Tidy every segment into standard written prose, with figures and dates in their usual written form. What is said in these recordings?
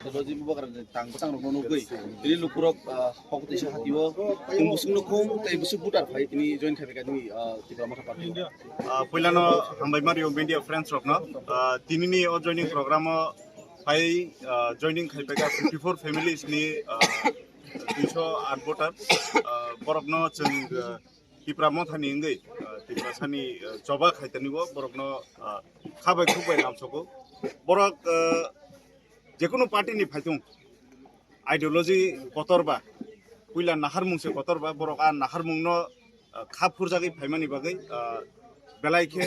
Technology bukan tang petang rok nono gay. Jadi lukurok fokus di hati wo. Busuk nukung, tapi busuk putar. Hai ini join KPK ini tiga mata parti. Puilano hambai Mario media friends rok no. Tini ni joining program hai joining KPK 54 families ni 208 voter. Borok no jeng tipra mo thani ngai. Tipra sani coba khaitani wo borok no khabai khubai nam soko. Borok जेकुनु party नि फाइथुं ideology कतरबा पुइला नाहारमुंसे कतरबा बरका नाहारमुंनो खाफुर जागै फाइमानि बागै बेलाइखे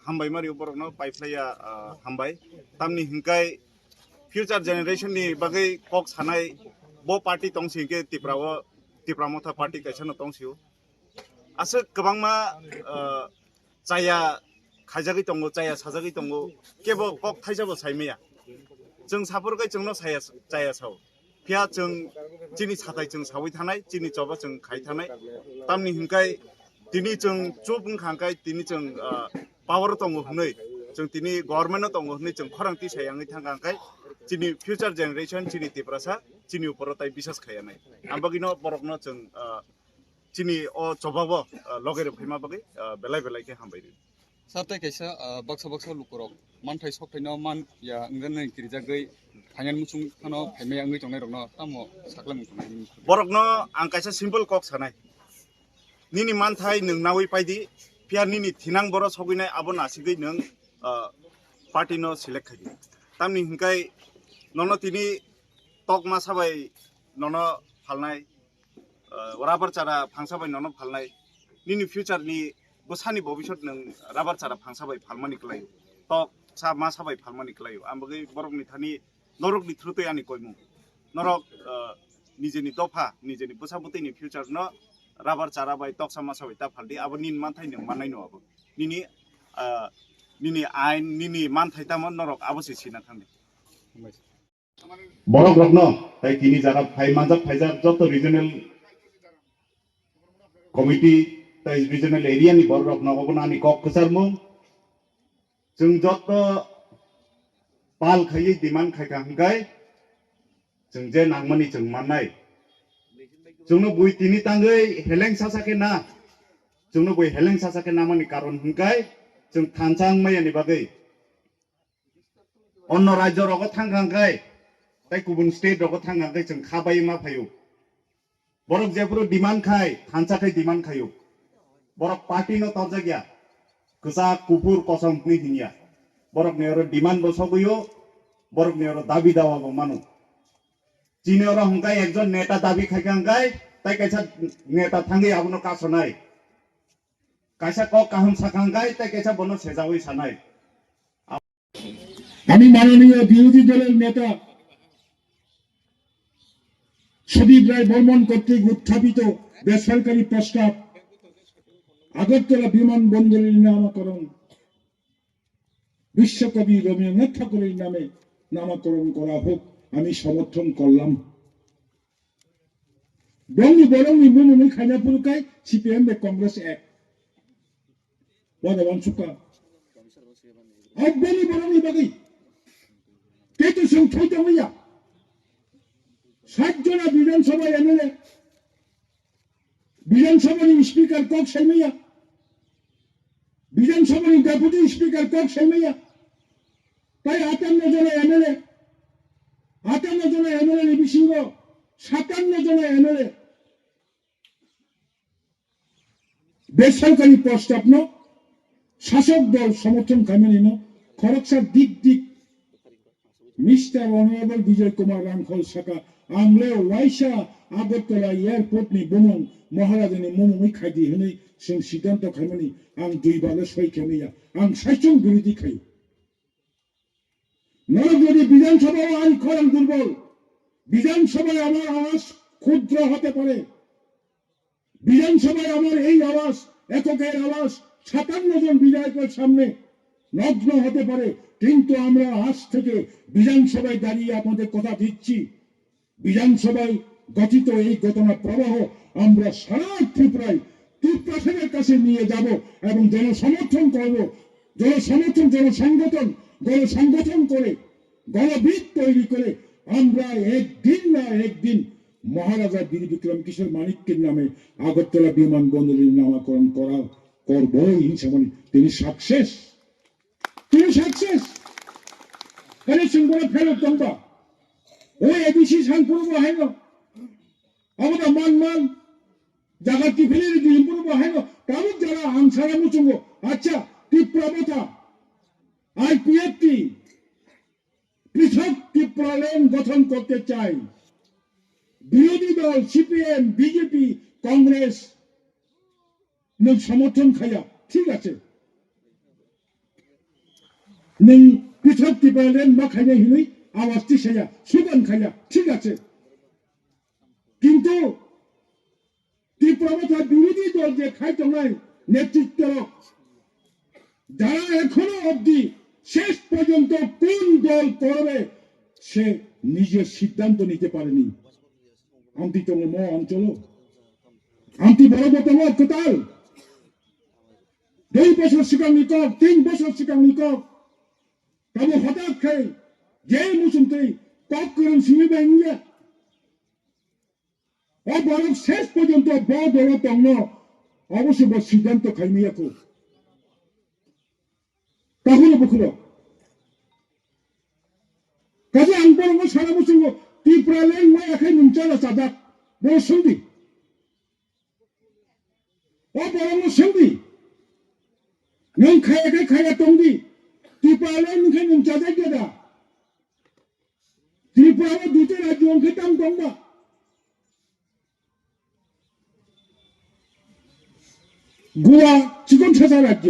हामबाय Mario बरकनो पाइफ्लाया हामबाय तामनि हिंकाय future generation नि बागै कक सानाय बो पार्टी तंसिके तिप्रामथा पार्टी कैसानो तंसियो आसे गोबांमा जाया खाजागै दंगो जाया साजागै दंगो केबो कक थाइजाबो साइमेया जों साफोरखौ जोंनो जाया साव फिया जों जिनि साथाय जों सावै थानाय जिनि जबा जों खाय थानाय तामनि हिंकाय दिनै जों जु बुंखांखाय दिनै जों पावर दङ हनै जों दिनै गभर्नमेन्ट दङ हनै जों खरांथि सायाङै थांखांखाय जिनि फ्यूचर जेनेरेशन जिनि तिप्रासा जिनि उपरताय बिसास खायानाय आमबागिनो बरकनो जों जिनि अ जबाबो लगेर फैमा बागै बेलाय बेलायखे हामबाय साथाय कैसा बक्सा लुकुरक मानथाय सखथायनो मान या इंगन किरिजागै फाइनाल मुसुं खानो फेमे आंगै जंनाय रनो तामो साखला मुखनाय बरकनो आं कैसा सिम्पल कक सानाय निनि मानथाय नोंनावै पाइदि फिया निनि थिनां बर सगैनाय आबो नासिगै नों पार्टी नो सिलेक्ट खायदि तामनि हिंकाय ननो तिनि टक मा साबाय ननो फालनाय राबार चारा फांसाबाय ननो फालनाय निनि फ्यूचर नि बसानि भबिष्यत नों राबार चारा फांसाबाय फालमानि क्लायो टक सा मा साबाय फालमानि क्लायो आमबगै बरकनि थानि नरकनि थ्रुतै आनि कयमु नरक निजेनि दफा निजेनि बसाबुतैनि फ्यूचर न राबार चारा बाय टक सा मा साबाय ता फालदि आबो निन मानथाय नों माननाय नआबो निनि आइन निनि मानथाय तामन नरक आबोसे सिना थांदि बरक रत्न ताई तिनि जागा फाइ मानजाब फाइजाब जत रिजनल कमिटी ताई रिजनल एरिया नि बरक रत्न नानि कक कसारमु जों जत पाल खायै डिमान्ड खायखा हंगाय जों जे नांमनि जों माननाय जोंनो बुइ तिनि तांगै हेलें सासाके ना जोंनो बुइ हेलें सासाके नामनि कारण हंगाय जों थानसां मैयानि बागै अन्य राज्य रग थांखांगाय ताई गुबुन स्टेट रग थांखांगाय जों खाबाय मा फायो बरक जेफोर डिमान्ड खाय थानसाखै डिमान्ड खायो बरक पार्टी न तर्जा गया कसा कुकुर कसम नि हिनिया बरक नेरो डिमान्ड बसगयो बरक नेरो दाबी दावा मानु चिनेरो हंकाय एकजन नेता दाबी खायखांगाय ताई कैसा नेता थांगै आबनो कासनाय कैसा क काहम साखांगाय ताई कैसा बनो सेजावै सानाय আমি মাননীয় বিরোধী দলের নেতা সুদীপ রায় বর্মন কর্তৃক উত্থাপিত বেসরকারি প্রস্তাব আগরতলা বিমানবন্দরের নামকরণ বিশ্বকবি রবীন্দ্রনাথ ঠাকুরের নামে নামকরণ করা হোক আমি সমর্থন করলাম বঙ্গি বরঙ্গি মুমুনি খাইনাপুরকাই সিপিএম বে কংগ্রেস এক বদবান সুকা অব্বনি বরঙ্গি বাগি কেতু সংখ্যাই হইয়া 60 জনা বিধানসভা এমএলএ বিধানসভার স্পিকার কক সাইমাইয়া বিধানসভার ডেপুটি স্পিকার কক সাইমাইয়া তাই 58 জনা এমএলএ 58 জনা এমএলএ নিবিসিংহ 57 জনা এমএলএ বেসরকারি প্রস্তাব ন শাসক দল সমর্থন কামেনি ন খরকসার দিক মিস্টার অনারেবল বিজয় কুমার রাংখল শাখা আমলে ওয়াইসা আগরতলা এয়ারপোর্ট नि बुमं महाराजनि मुमुमै खायदि हनै जों सिद्धांत खायमानि आं दुइबाले सय खेमैया आं साइसं बिरोधी खायो नरगदि विधानसभा आइन खरां दुर्बल विधानसभाয় আমার আওয়াজ ক্ষুদ্র হতে পারে বিধানসভায় আমার এই আওয়াজ এককের আওয়াজ 57 জন বিধায়কের সামনে নগ্ন হতে পারে কিন্তু আমরা আজ থেকে বিধানসভায় দাঁড়িয়ে আপনাদের কথা দিচ্ছি বিধানসভায় গঠিত এই ঘটনা প্রবাহ আমরা সারা ত্রিপুরায় ত্রিপ্রাসনের কাছে নিয়ে যাব এবং জন সমর্থন করব জনসমর্থন জনসংগঠন করে গণবিদ তৈরি করে আমরা একদিন না একদিন মহারাজা বীর বিক্রম কিশোর মানিক্যের নামে আগরতলা বিমানবন্দরের নামকরণ করবই ইনশাআল্লাহ। তিনি সাকসেস আরে সঙ্গে ফেরত তোমরা ওই এবিসি সানপুর হয় না আমরা মান জায়গা কি ফেলে দিনপুর হয় না কারণ যারা আনসারা মুচুঙ্গ আচ্ছা তীব্রতা আইপিএফটি পৃথক ত্রিপুরাল্যান্ড গঠন করতে চাই। বিরোধী দল সিপিএম বিজেপি কংগ্রেস সমর্থন খাইয়া ঠিক আছে পৃথক ত্রিপুরাল্যান্ড মা খাইয়া হিনই আওয়াজটি সাইয়া সুগান খাইয়া ঠিক আছে, কিন্তু ত্রিপুরা বিরোধী দল যে খাইতো নাই নেতৃত্ব যারা এখনো অব্দি শেষ পর্যন্ত কোন দল করবে সে নিজের সিদ্ধান্ত নিতে পারেনি। আন্তিতম অঞ্চল আন্তি বড়বতম কোথাল 2 বছর সিগাংনি কক 3 বছর সিগাংনি কক কাবো হঠাৎ খাই যে মুসুমতেই কক করুন সিমিবা ইংয়া ও বরং শেষ পর্যন্ত বড় তন্ন অবশ্য সিদ্ধান্ত খাইমিয়াকো তাহলে বকুল কাজে আনবরঙ্গ সারা মুসুঙ্গ ত্রিপুরাল্যান্ড মই এখাই নুনচালা চাদাক বড় সন্ধি ও বরঙ্গ সন্ধি নং খায়া তংদি ত্রিপুরাল্যান্ড খাই নুনচাদাই গেদা ত্রিপুরা দুটো রাজ্য অঙ্কে তাম দংবা গোয়া চিকন সাজা রাজ্য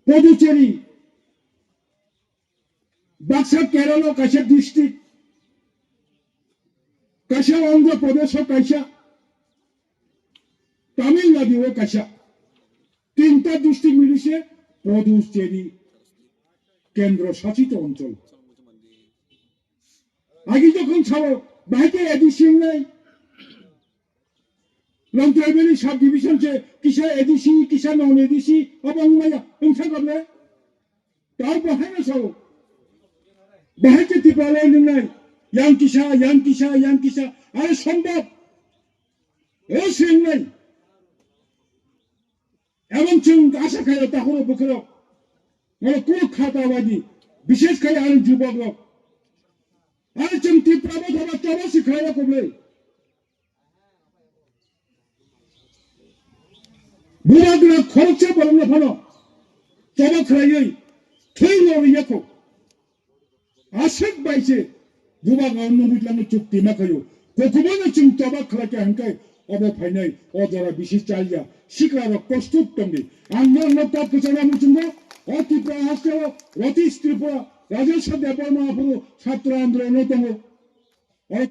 পদুচেরি বাক্সা কেরল কাশা ডিস্ট্রিক্ট কাশা অন্ধ্রপ্রদেশ কাশা তামিলনাড়ু কাশা 3টা ডিস্ট্রিক্ট মিলিয়ে পদুচেরি কেন্দ্র শাসিত অঞ্চল। আগে যখন ছাড়ো বাহিতে এডিসি নাই লং ট্রাইবেলি সাব ডিভিশন से किसा एडीसी किसा नॉन एडीसी अब अंगमाया उनसे करले तार बहाय ना सब बहाय के टिपाले नहीं यां किसा अरे संभव ओ सिंह नहीं एवं चिंग आशा खाया ताहुरो बकरो মানে কোন খাতাবাদী বিশেষ করে আর যুবক লোক আর চিন্তা ত্রিপুরা ধরা চরসি খায়া কবলে বুড়াগুলা খরচা বললে ভালো চবা খাইই থই লরিয়াকো আশেক বাইছে বুবা গাউন মুজলাম চুক্তি মাখায়ো কোকুবনে চিং চবা খাকে হানকাই অব ফাইনাই অজরা বিশেষ চাইয়া শিকরার প্রস্তুত তঙ্গি আন্দোলন নতা পুচনা মুচুঙ্গ অ ত্রিপুরা হাসে অতি ত্রিপুরা রাজস্ব ব্যাপার মহাপুরু ছাত্র আন্দোলন তঙ্গ